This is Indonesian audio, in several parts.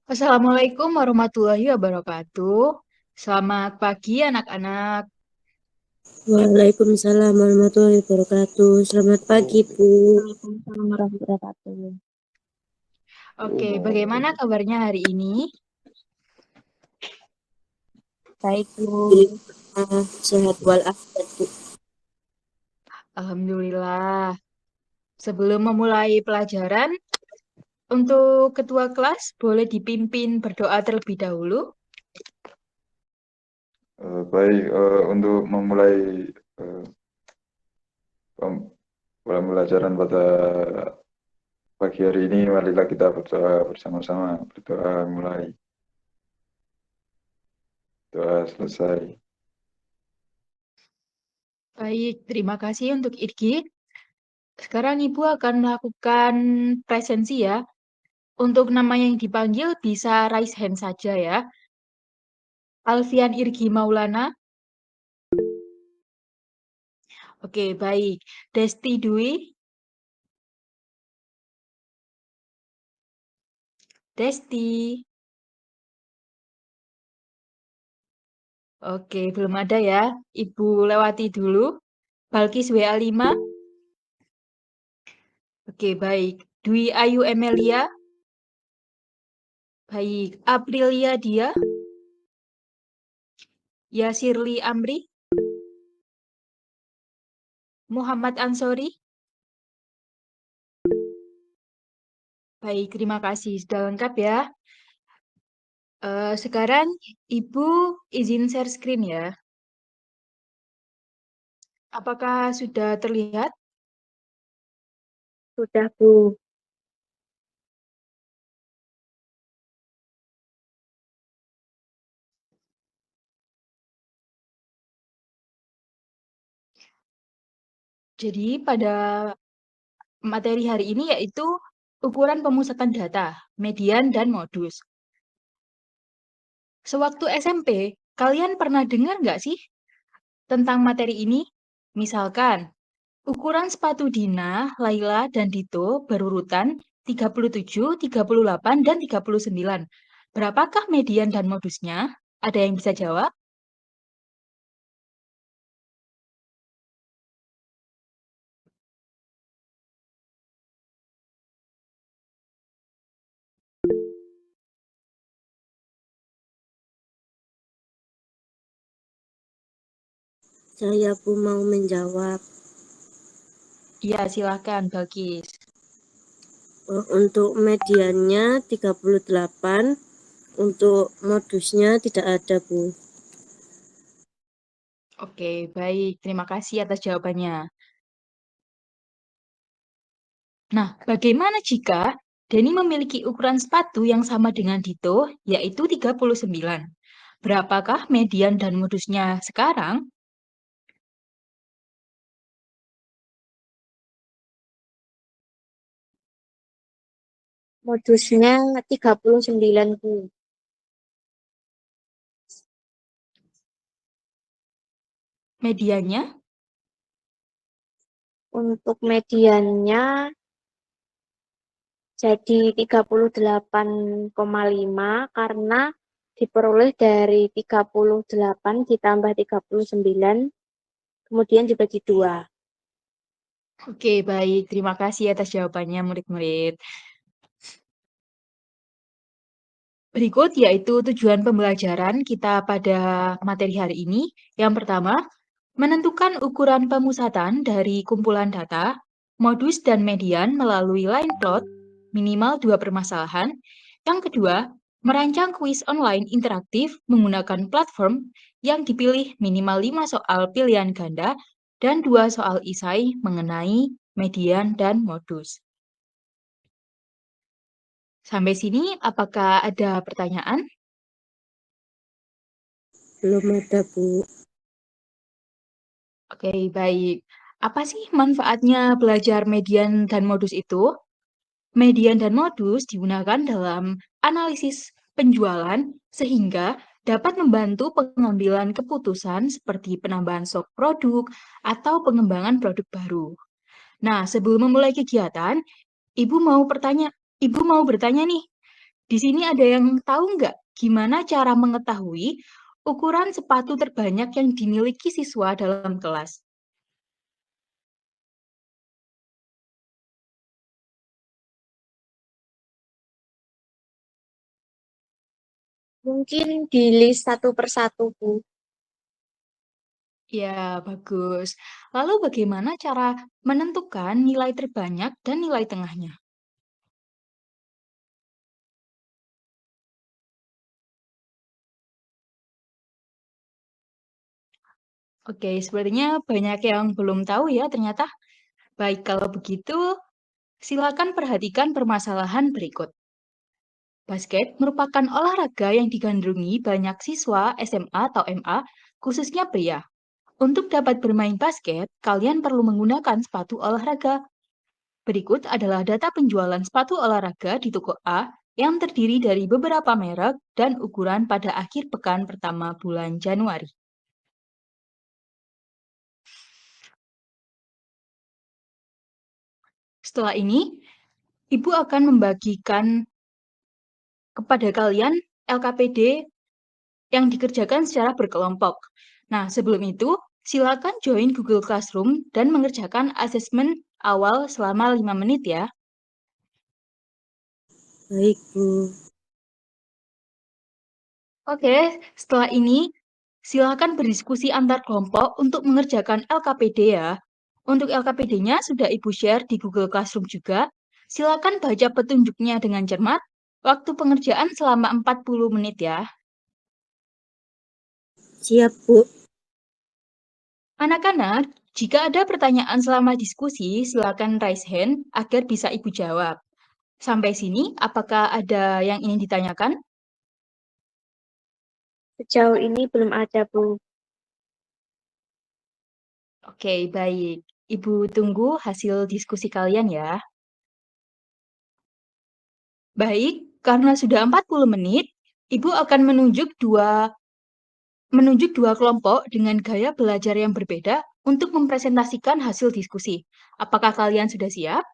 Assalamualaikum warahmatullahi wabarakatuh. Selamat pagi anak-anak. Waalaikumsalam warahmatullahi wabarakatuh. Selamat pagi, Bu. Waalaikumsalam warahmatullahi wabarakatuh. Oke, bagaimana kabarnya hari ini? Baik, Bu. Sehat walafiat, Bu. Alhamdulillah. Sebelum memulai pelajaran, untuk ketua kelas boleh dipimpin berdoa terlebih dahulu. Baik, untuk memulai pembelajaran pada pagi hari ini, marilah kita berdoa bersama-sama. Berdoa mulai, doa selesai. Baik, terima kasih untuk Irgi. Sekarang Ibu akan melakukan presensi ya. Untuk nama yang dipanggil bisa raise hand saja ya. Alfian Irgi Maulana. Oke, baik. Desti Dwi. Desti. Oke, belum ada ya. Ibu lewati dulu. Balkis WA5. Oke, baik. Dwi Ayu Emelia. Baik. Aprilia Dia. Yasirli Amri. Muhammad Ansori. Baik, terima kasih. Sudah lengkap ya. Sekarang Ibu izin share screen ya. Apakah sudah terlihat? Sudah, Bu. Jadi pada materi hari ini yaitu ukuran pemusatan data, median, dan modus. Sewaktu SMP, kalian pernah dengar nggak sih tentang materi ini? Misalkan, ukuran sepatu Dina, Laila, dan Dito berurutan 37, 38, dan 39. Berapakah median dan modusnya? Ada yang bisa jawab? Saya, Bu, mau menjawab. Iya, silahkan, Balkis. Untuk mediannya 38, untuk modusnya tidak ada, Bu. Oke, baik. Terima kasih atas jawabannya. Nah, bagaimana jika Denny memiliki ukuran sepatu yang sama dengan Dito, yaitu 39? Berapakah median dan modusnya sekarang? Modusnya 39, Bu. Mediannya? Untuk mediannya jadi 38,5 karena diperoleh dari 38 ditambah 39, kemudian dibagi 2. Oke, baik. Terima kasih atas jawabannya, murid-murid. Berikut yaitu tujuan pembelajaran kita pada materi hari ini. Yang pertama, menentukan ukuran pemusatan dari kumpulan data, modus dan median melalui line plot, minimal 2 permasalahan. Yang kedua, merancang kuis online interaktif menggunakan platform yang dipilih minimal 5 soal pilihan ganda dan 2 soal isai mengenai median dan modus. Sampai sini, apakah ada pertanyaan? Belum ada, Bu. Oke, baik. Apa sih manfaatnya belajar median dan modus itu? Median dan modus digunakan dalam analisis penjualan sehingga dapat membantu pengambilan keputusan seperti penambahan stok produk atau pengembangan produk baru. Nah, sebelum memulai kegiatan, Ibu mau bertanya nih, Di sini ada yang tahu nggak gimana cara mengetahui ukuran sepatu terbanyak yang dimiliki siswa dalam kelas? Mungkin di list satu persatu, Bu. Ya, bagus. Lalu bagaimana cara menentukan nilai terbanyak dan nilai tengahnya? Oke, sepertinya banyak yang belum tahu ya ternyata. Baik, kalau begitu, silakan perhatikan permasalahan berikut. Basket merupakan olahraga yang digandrungi banyak siswa SMA atau MA, khususnya pria. Untuk dapat bermain basket, kalian perlu menggunakan sepatu olahraga. Berikut adalah data penjualan sepatu olahraga di toko A yang terdiri dari beberapa merek dan ukuran pada akhir pekan pertama bulan Januari. Setelah ini, Ibu akan membagikan kepada kalian LKPD yang dikerjakan secara berkelompok. Nah, sebelum itu, silakan join Google Classroom dan mengerjakan asesmen awal selama 5 menit ya. Baik, Bu. Oke, setelah ini silakan berdiskusi antar kelompok untuk mengerjakan LKPD ya. Untuk LKPD-nya sudah Ibu share di Google Classroom juga. Silakan baca petunjuknya dengan cermat. Waktu pengerjaan selama 40 menit ya. Siap, Bu. Anak-anak, jika ada pertanyaan selama diskusi, silakan raise hand agar bisa Ibu jawab. Sampai sini, apakah ada yang ingin ditanyakan? Sejauh ini belum ada, Bu. Oke, baik. Ibu tunggu hasil diskusi kalian ya. Baik, karena sudah 40 menit, Ibu akan menunjuk dua kelompok dengan gaya belajar yang berbeda untuk mempresentasikan hasil diskusi. Apakah kalian sudah siap?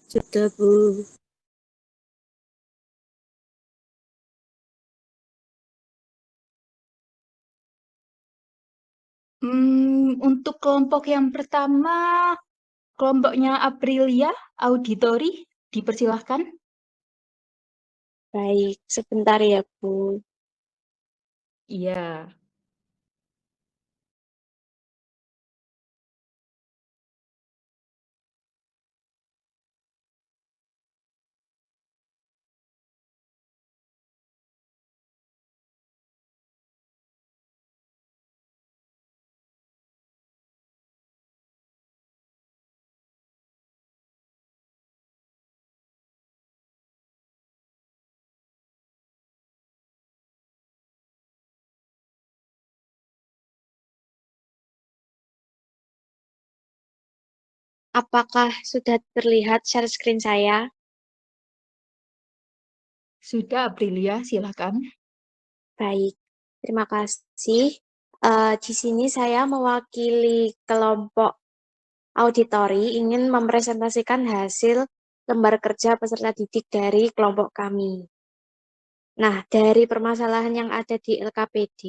Sudah, Bu. Untuk kelompok yang pertama, kelompoknya Aprilia, auditori, dipersilahkan. Baik, sebentar ya, Bu. Iya. Apakah sudah terlihat share screen saya? Sudah, Aprilia, silakan. Baik, terima kasih. Di sini saya mewakili kelompok auditori ingin mempresentasikan hasil lembar kerja peserta didik dari kelompok kami. Nah, dari permasalahan yang ada di LKPD,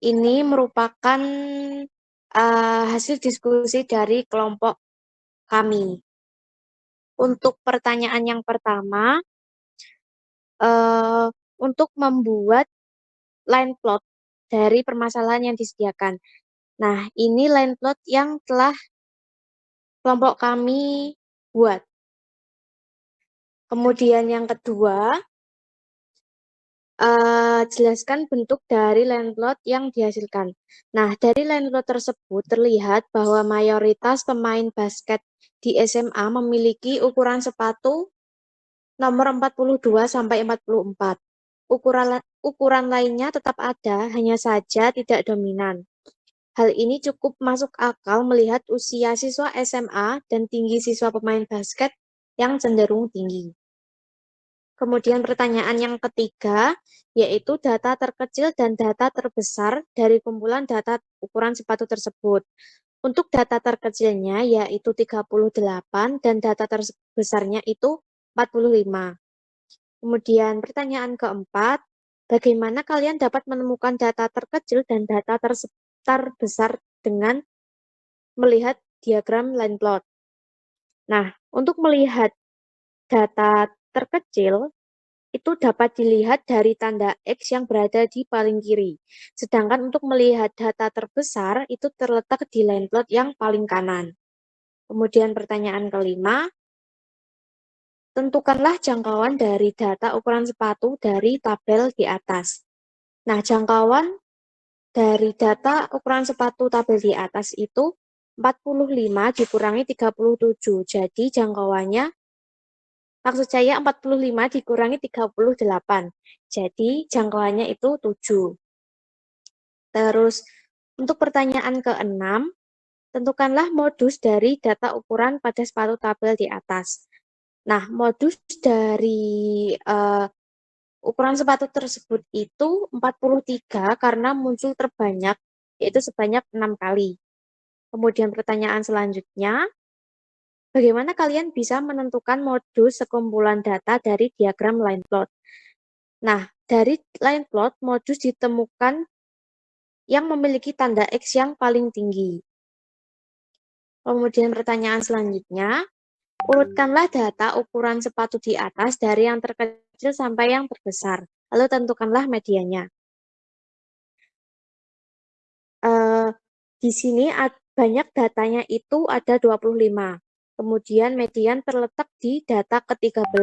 ini merupakan hasil diskusi dari kelompok kami. Untuk pertanyaan yang pertama, untuk membuat line plot dari permasalahan yang disediakan. Nah, ini line plot yang telah kelompok kami buat. Kemudian yang kedua, jelaskan bentuk dari line plot yang dihasilkan. Nah, dari line plot tersebut terlihat bahwa mayoritas pemain basket di SMA memiliki ukuran sepatu nomor 42 sampai 44. Ukuran lainnya tetap ada, hanya saja tidak dominan. Hal ini cukup masuk akal melihat usia siswa SMA dan tinggi siswa pemain basket yang cenderung tinggi. Kemudian pertanyaan yang ketiga, yaitu data terkecil dan data terbesar dari kumpulan data ukuran sepatu tersebut. Untuk data terkecilnya yaitu 38 dan data terbesarnya itu 45. Kemudian pertanyaan keempat, bagaimana kalian dapat menemukan data terkecil dan data terbesar dengan melihat diagram line plot? Nah, untuk melihat data terkecil, itu dapat dilihat dari tanda X yang berada di paling kiri. Sedangkan untuk melihat data terbesar, itu terletak di line plot yang paling kanan. Kemudian pertanyaan kelima, tentukanlah jangkauan dari data ukuran sepatu dari tabel di atas. Nah, jangkauan dari data ukuran sepatu tabel di atas itu 45 dikurangi 37. Jadi jangkauannya, maksud saya 45 dikurangi 38. Jadi jangkauannya itu 7. Terus untuk pertanyaan ke-6, tentukanlah modus dari data ukuran pada sepatu tabel di atas. Nah, modus dari ukuran sepatu tersebut itu 43 karena muncul terbanyak, yaitu sebanyak 6 kali. Kemudian pertanyaan selanjutnya, bagaimana kalian bisa menentukan modus sekumpulan data dari diagram line plot? Nah, dari line plot, modus ditemukan yang memiliki tanda X yang paling tinggi. Kemudian pertanyaan selanjutnya, urutkanlah data ukuran sepatu di atas dari yang terkecil sampai yang terbesar. Lalu tentukanlah medianya. Di sini banyak datanya itu ada 25. Kemudian median terletak di data ke-13.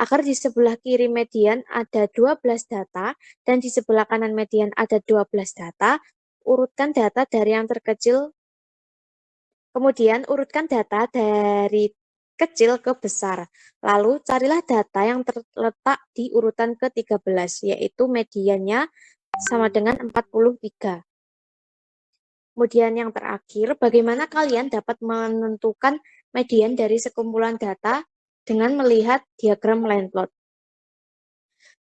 Agar di sebelah kiri median ada 12 data dan di sebelah kanan median ada 12 data, urutkan data dari yang terkecil. Kemudian urutkan data dari kecil ke besar. Lalu carilah data yang terletak di urutan ke-13, yaitu mediannya sama dengan 43. Kemudian yang terakhir, bagaimana kalian dapat menentukan median dari sekumpulan data dengan melihat diagram line plot?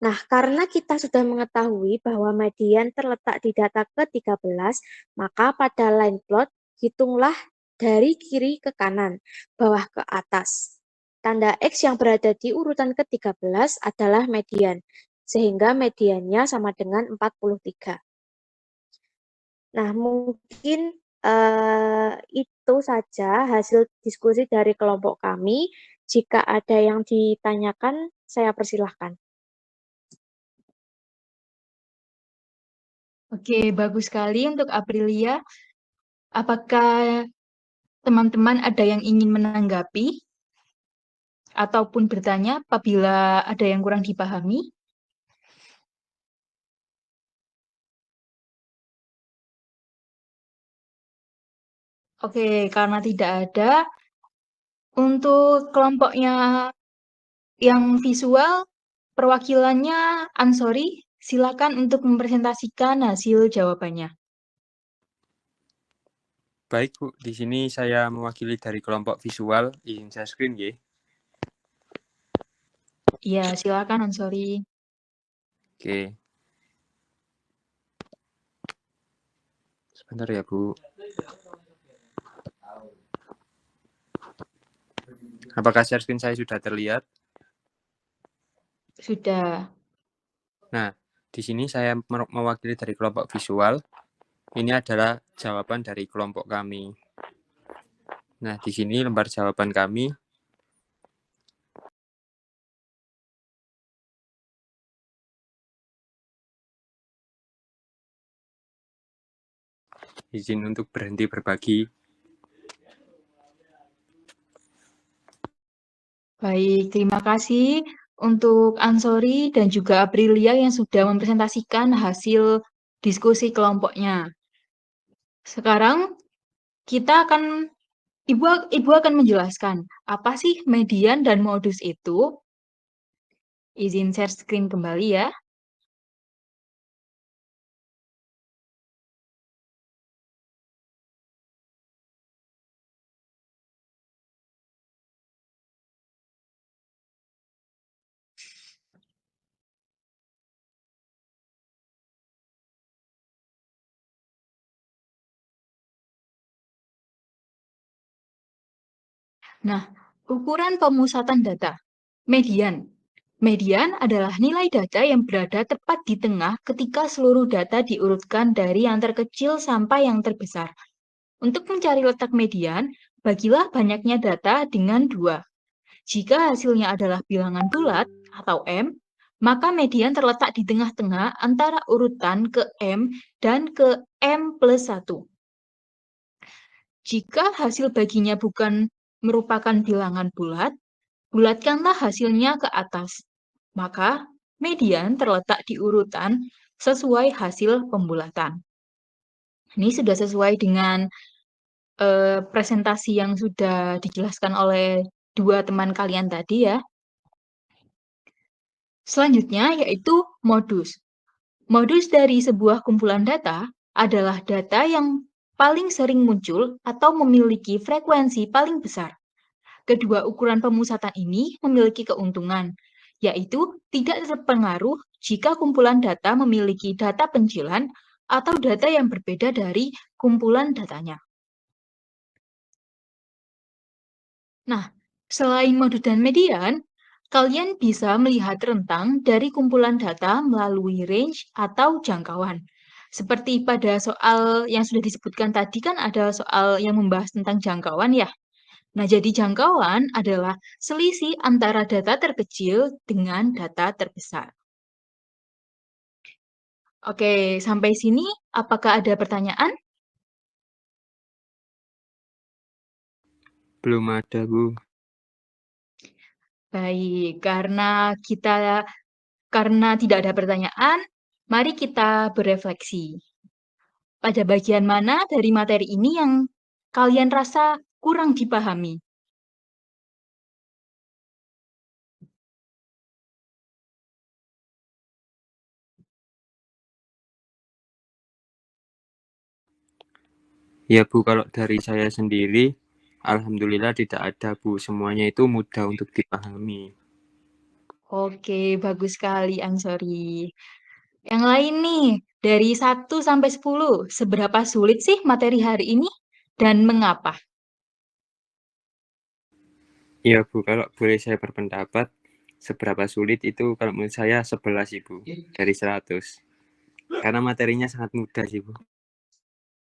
Nah, karena kita sudah mengetahui bahwa median terletak di data ke-13, maka pada line plot, hitunglah dari kiri ke kanan, bawah ke atas. Tanda X yang berada di urutan ke-13 adalah median, sehingga mediannya sama dengan 43. Nah, mungkin itu saja hasil diskusi dari kelompok kami. Jika ada yang ditanyakan, saya persilahkan. Oke, bagus sekali untuk Aprilia. Apakah teman-teman ada yang ingin menanggapi ataupun bertanya apabila ada yang kurang dipahami? Oke, karena tidak ada, untuk kelompoknya yang visual, perwakilannya Ansori, silakan untuk mempresentasikan hasil jawabannya. Baik, Bu. Di sini saya mewakili dari kelompok visual. Izin share screen, ya. Iya, silakan Ansori. Oke. Sebentar ya, Bu. Apakah share screen saya sudah terlihat? Sudah. Nah, di sini saya mewakili dari kelompok visual. Ini adalah jawaban dari kelompok kami. Nah, di sini lembar jawaban kami. Izin untuk berhenti berbagi. Baik, terima kasih untuk Ansori dan juga Aprilia yang sudah mempresentasikan hasil diskusi kelompoknya. Sekarang kita akan Ibu akan menjelaskan apa sih median dan modus itu. Izin share screen kembali ya. Nah, ukuran pemusatan data. Median. Median adalah nilai data yang berada tepat di tengah ketika seluruh data diurutkan dari yang terkecil sampai yang terbesar. Untuk mencari letak median, bagilah banyaknya data dengan 2. Jika hasilnya adalah bilangan bulat atau M, maka median terletak di tengah-tengah antara urutan ke M dan ke M plus 1. Jika hasil baginya bukan merupakan bilangan bulat, bulatkanlah hasilnya ke atas. Maka, median terletak di urutan sesuai hasil pembulatan. Ini sudah sesuai dengan presentasi yang sudah dijelaskan oleh dua teman kalian tadi ya. Selanjutnya yaitu modus. Modus dari sebuah kumpulan data adalah data yang paling sering muncul atau memiliki frekuensi paling besar. Kedua ukuran pemusatan ini memiliki keuntungan, yaitu tidak terpengaruh jika kumpulan data memiliki data pencilan atau data yang berbeda dari kumpulan datanya. Nah, selain modus dan median, kalian bisa melihat rentang dari kumpulan data melalui range atau jangkauan. Seperti pada soal yang sudah disebutkan tadi kan ada soal yang membahas tentang jangkauan ya. Nah, jadi jangkauan adalah selisih antara data terkecil dengan data terbesar. Oke, sampai sini apakah ada pertanyaan? Belum ada, Bu. Baik, karena tidak ada pertanyaan, mari kita berefleksi. Pada bagian mana dari materi ini yang kalian rasa kurang dipahami? Ya, Bu, kalau dari saya sendiri, alhamdulillah tidak ada, Bu. Semuanya itu mudah untuk dipahami. Oke, bagus sekali, Ansori. Yang lain nih, dari 1 sampai 10, seberapa sulit sih materi hari ini dan mengapa? Ya, Bu, kalau boleh saya berpendapat, seberapa sulit itu kalau menurut saya 11, Ibu, dari 100. Karena materinya sangat mudah sih, Bu.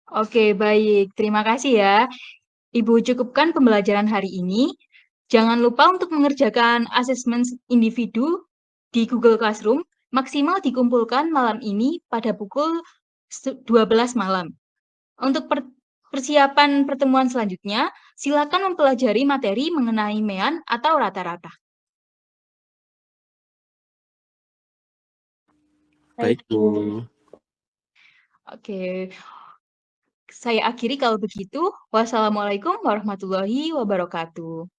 Oke, baik. Terima kasih ya. Ibu cukupkan pembelajaran hari ini. Jangan lupa untuk mengerjakan asesmen individu di Google Classroom, maksimal dikumpulkan malam ini pada pukul 12 malam. Untuk persiapan pertemuan selanjutnya, silakan mempelajari materi mengenai mean atau rata-rata. Baik, Bu. Oke, saya akhiri kalau begitu. Wassalamualaikum warahmatullahi wabarakatuh.